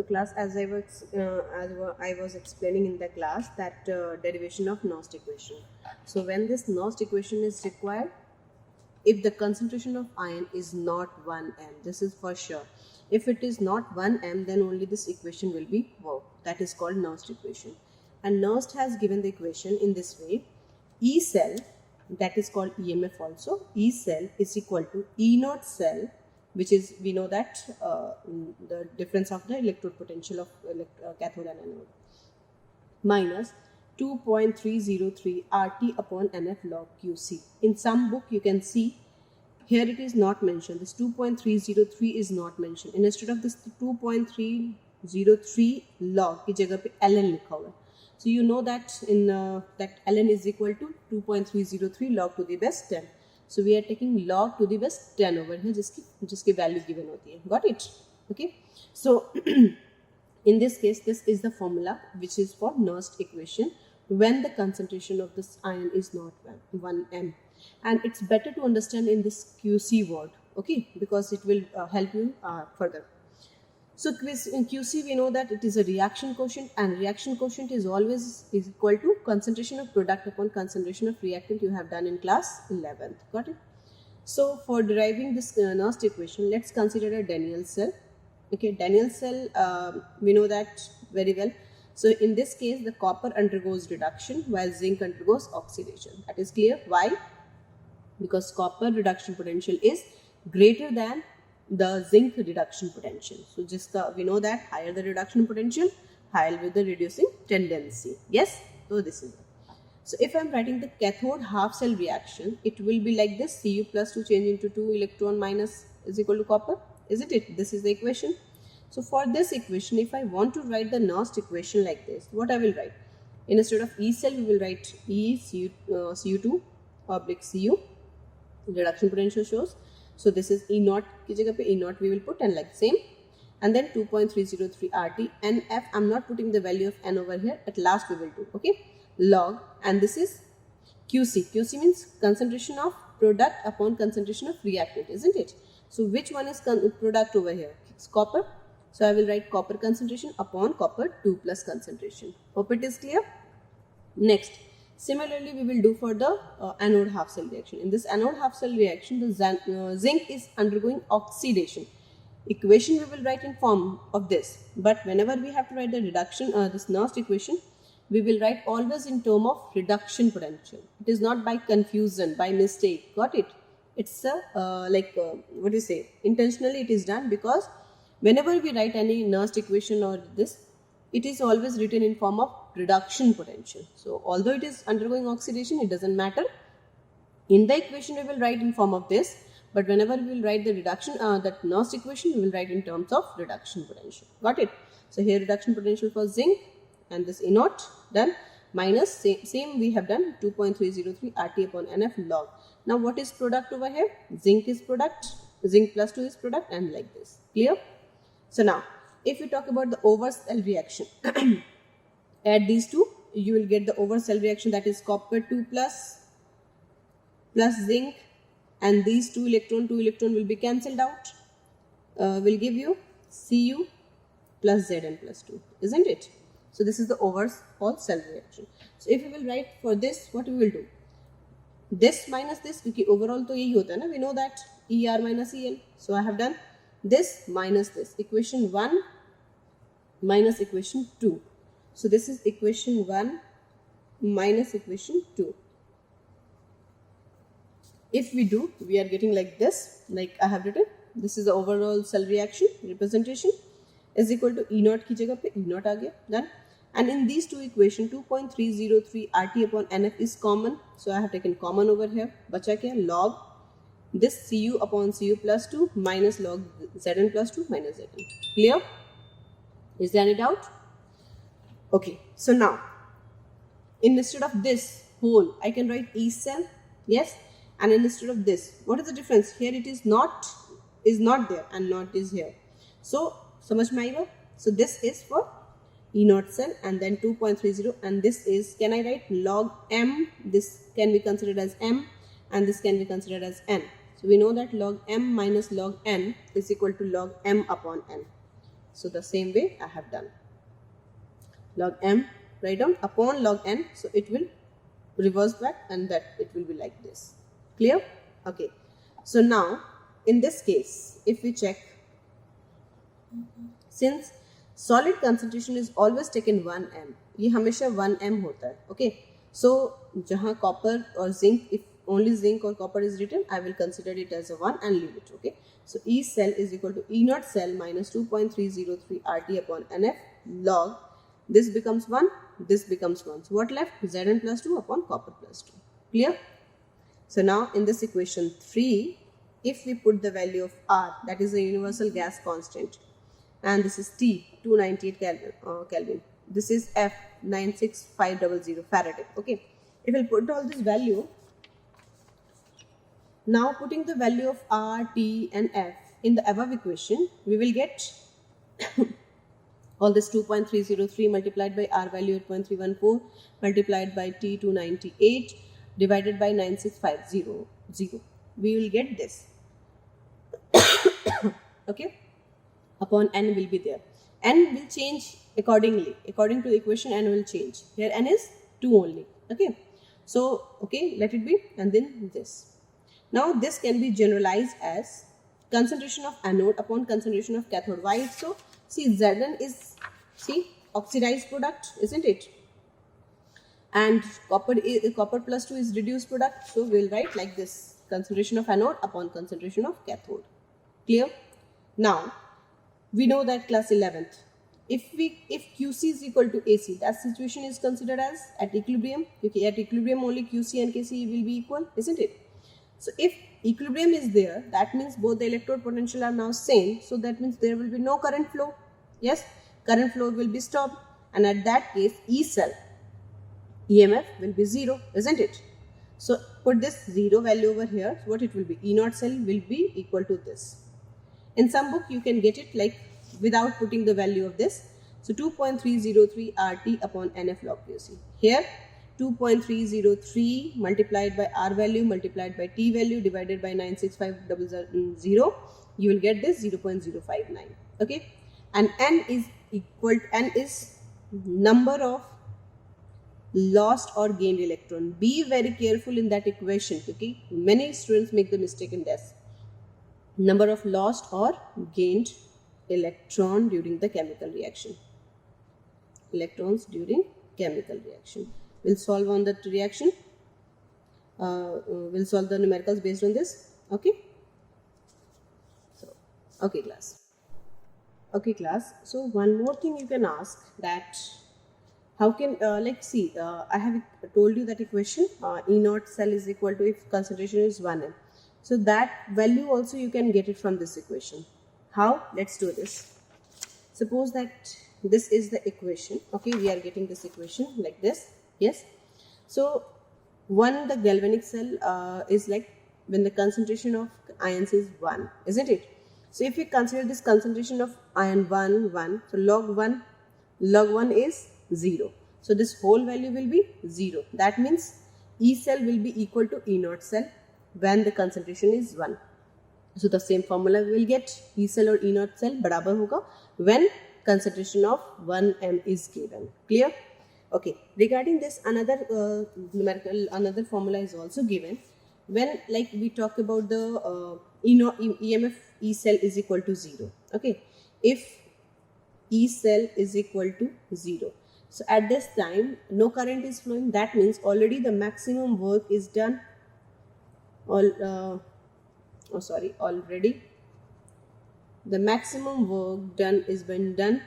So class, as I was explaining in the class, that derivation of Nernst equation. So when this Nernst equation is required, if the concentration of ion is not 1 m, this is for sure. If it is not 1 m, then only this equation will be worked. That is called Nernst equation. And Nernst has given the equation in this way: E cell, that is called EMF also, E cell is equal to E naught cell, which is, we know that the difference of the electrode potential of cathode and anode, minus 2.303 RT upon NF log QC. In some book you can see here it is not mentioned. This 2.303 is not mentioned. Instead of this 2.303 log की जगह पे ln लिखा हुआ है. So you know that in that ln is equal to 2.303 log to the base 10. So we are taking log to the base 10 over here, जिसकी value given होती है. Got it? Okay. So in this case, this is the formula which is for Nernst equation when the concentration of this ion is not 1 m. And it's better to understand in this QC word, okay, because it will help you further. So in QC we know that it is a reaction quotient, and reaction quotient is always equal to concentration of product upon concentration of reactant. You have done in class 11th. Got it? So for deriving this Nernst equation, let's consider a Daniell cell. Okay, Daniell cell, we know that very well. So in this case, the copper undergoes reduction while zinc undergoes oxidation. That is clear. Why? Because copper reduction potential is greater than the zinc reduction potential. So just we know that higher the reduction potential, higher with the reducing tendency. Yes. So this is it. So if I am writing the cathode half cell reaction, it will be like this: Cu plus 2 change into 2 electron minus is equal to copper. Isn't it? This is the equation. So for this equation, if I want to write the Nernst equation like this, what I will write? Instead of E cell, we will write E Cu2 oblique Cu. Reduction potential shows. So this is E naught की जगह पे E naught we will put, and like same. And then 2.303 RT. NF, I'm not putting the value of N over here. At last we will do. Okay. Log, and this is QC. QC means concentration of product upon concentration of reactant, isn't it? So which one is product over here? It's copper. So I will write copper concentration upon copper 2 plus concentration. Hope it is clear. Next, similarly we will do for the anode half cell reaction. In this anode half cell reaction, the zinc is undergoing oxidation. Equation we will write in form of this, but whenever we have to write the reduction, this Nernst equation, we will write always in term of reduction potential. It is not by confusion, by mistake. Got it? It's what do you say? Intentionally it is done, because whenever we write any Nernst equation or this, it is always written in form of reduction potential. So although it is undergoing oxidation, it doesn't matter. In the equation we will write in form of this, but whenever we will write the reduction, that Nernst equation, we will write in terms of reduction potential. Got it? So here reduction potential for zinc, and this E naught done, minus same we have done 2.303 RT upon NF log. Now what is product over here? Zinc is product, zinc plus 2 is product, and like this. Clear? So now if we talk about the over cell reaction, add these two, you will get the over cell reaction, that is copper 2 plus zinc, and these two electron will be cancelled out, will give you Cu plus Zn plus 2, isn't it? So this is the overall cell reaction. So if we will write for this, what we will do? This minus this, because overall to yahi hota hai na, we know that Er minus En. So I have done this minus this, equation 1 minus equation 2. So this is equation 1 minus equation 2. If we do, we are getting like this, like I have written. This is the overall cell reaction representation, is equal to E naught की जगह पे E naught आ गया, done. And in these two equation, 2.303 RT upon NF is common. So I have taken common over here. बचा क्या? Log this Cu upon Cu plus 2 minus log Zn plus 2 minus Zn. Clear? Is there any doubt? Okay. So now, instead of this whole, I can write E cell. Yes. And instead of this, what is the difference? Here it is not there, and not is here. So समझ में आएगा? So this is for E naught cell, and then 2.30, and this is, can I write log M? This can be considered as M, and this can be considered as N. So we know that log M minus log N is equal to log M upon N. So the same way I have done. Log m, write down upon log n, so it will reverse back and that it will be like this. Clear? Okay. So now in this case, if we check, since solid concentration is always taken 1m, ये हमेशा 1m होता है. Okay. So जहाँ copper और zinc, if only zinc or copper is written, I will consider it as a 1 and leave it. Okay. So E cell is equal to E naught cell minus 2.303 RT upon NF log. This becomes 1, this becomes 1. So what left? Zn plus 2 upon copper plus 2. Clear? So now in this equation 3, if we put the value of R, that is the universal gas constant, and this is T, 298 Kelvin. This is F, 96500 Faraday. Okay. If we'll put all this value, now putting the value of R, T and F in the above equation, we will get all this 2.303 multiplied by R value 8.314 multiplied by T 298 divided by 96500. We will get this. Okay. Upon n will be there. N will change accordingly. According to the equation, n will change. Here n is 2 only. Okay. So, okay, let it be. And then this. Now, this can be generalized as concentration of anode upon concentration of cathode. Why it's so? See, Zn is, see, oxidized product, isn't it? And copper plus 2 is reduced product. So, we'll write like this. Concentration of anode upon concentration of cathode. Clear? Now, we know that class 11th. If QC is equal to AC, that situation is considered as at equilibrium. Okay, at equilibrium only QC and KC will be equal, isn't it? So if equilibrium is there, that means both the electrode potential are now same. So that means there will be no current flow. Yes, current flow will be stopped, and at that case, E cell EMF will be 0, isn't it? So put this 0 value over here. So what it will be? E naught cell will be equal to this. In some book, you can get it like without putting the value of this. So 2.303 RT upon NF log QC. Here 2.303 multiplied by R value multiplied by T value divided by 96500, you will get this 0.059. Okay. And N is equal to, N is number of lost or gained electron. Be very careful in that equation. Okay. Many students make the mistake in this. Number of lost or gained electron during the chemical reaction. Electrons during chemical reaction. We'll solve on that reaction. We'll solve the numericals based on this. Okay. So, okay class. Okay class. So one more thing you can ask, that how can I have told you that equation E naught cell is equal to, if concentration is 1m. So that value also you can get it from this equation. How? Let's do this. Suppose that this is the equation. Okay, we are getting this equation like this. Yes. So the galvanic cell is like when the concentration of ions is 1, isn't it? So if we consider this concentration of ion 1, so log 1 is 0. So this whole value will be 0. That means E cell will be equal to E naught cell when the concentration is 1. So the same formula we will get. E cell or E naught cell barabar hoga when concentration of 1m is given. Clear? Okay. Regarding this, another numerical, another formula is also given. When like we talk about the EMF E cell is equal to 0. Okay. If E cell is equal to 0. So at this time, no current is flowing. That means already the maximum work is done. Already the maximum work done is been done.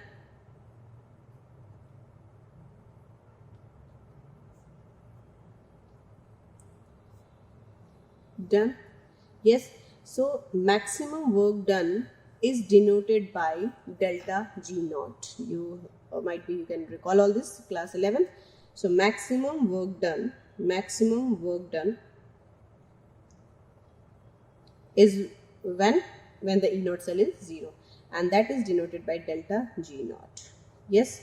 Done. Yes. So maximum work done is denoted by delta G naught. You you can recall all this, class 11. So maximum work done is when the E naught cell is 0, and that is denoted by delta G naught. Yes,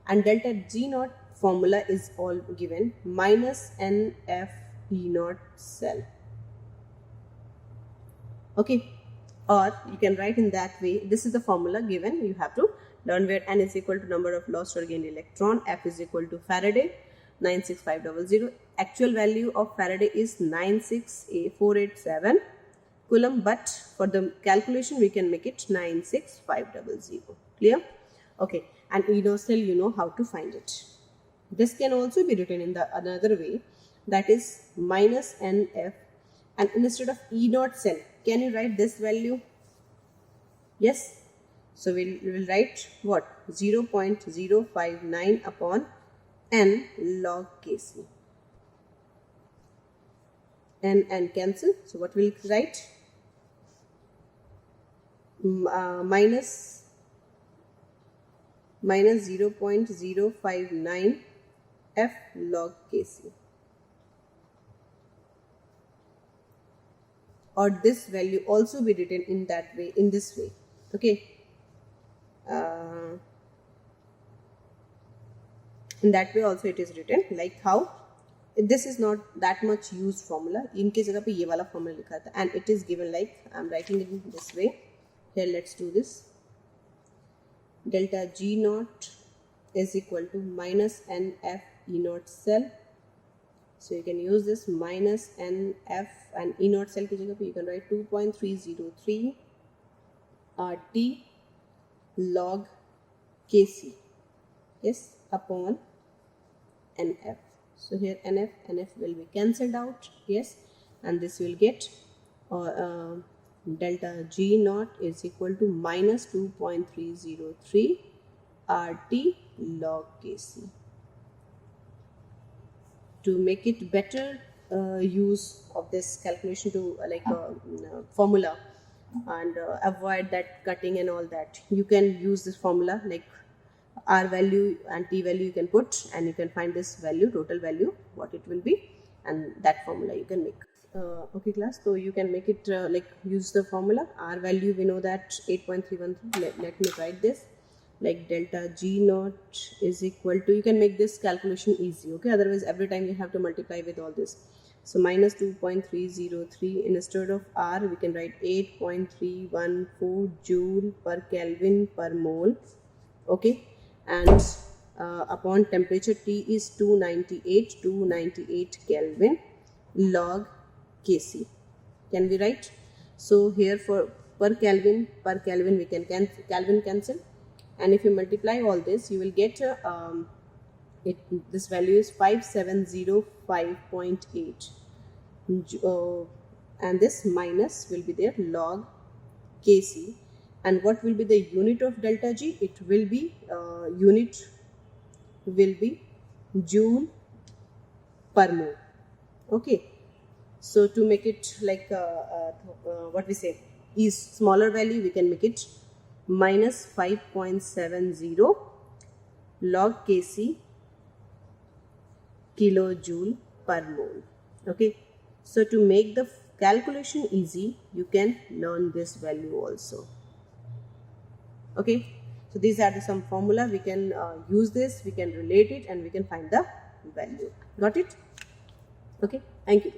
and delta G naught formula is all given, minus NF E naught cell. Okay, or you can write in that way. This is the formula given. You have to learn where n is equal to number of lost or gained electron, F is equal to Faraday 96500. Actual value of Faraday is 96487 coulomb, but for the calculation we can make it 96500. Clear? Okay, and E naught cell, you know how to find it. This can also be written in the another way, that is minus NF, and instead of E naught cell, can you write this value? Yes. So we will write what? 0.059 upon n log Kc. N cancel. So what will write? Minus 0.059 F log Kc. Or this value also be written in that way, in this way. Okay. In that way also it is written, like how this is not that much used formula. इनके जगह पे ये वाला formula लिखा था, and it is given like I am writing it in this way. Here let's do this. Delta G naught is equal to minus NF E naught cell. So you can use this minus NF and E naught cell की जगह पे you can write 2.303 RT log Kc, yes, upon NF. So here NF will be cancelled out, yes, and this will get delta G naught is equal to minus 2.303 RT log Kc. To make it better use of this calculation to formula and avoid that cutting and all that, you can use this formula like R value and T value you can put, and you can find this value, total value, what it will be, and that formula you can make. Okay class, so you can make it use the formula. R value we know that 8.313. Let me write this like delta G naught is equal to, you can make this calculation easy, okay, otherwise every time you have to multiply with all this. So minus 2.303, instead of R we can write 8.314 joule per Kelvin per mole, okay, and upon temperature T is 298 Kelvin log Kc. Can we write? So here for per Kelvin we can Kelvin cancel, and if you multiply all this you will get this value is 5705.8 and this minus will be there log Kc, and what will be the unit of delta G? It will be unit will be joule per mole, okay. So to make it like what we say is smaller value, we can make it minus 5.70 log Kc kilojoule per mole, okay. So to make the calculation easy, you can learn this value also, okay. So these are some formula, we can use this, we can relate it, and we can find the value. Got it? Okay, thank you.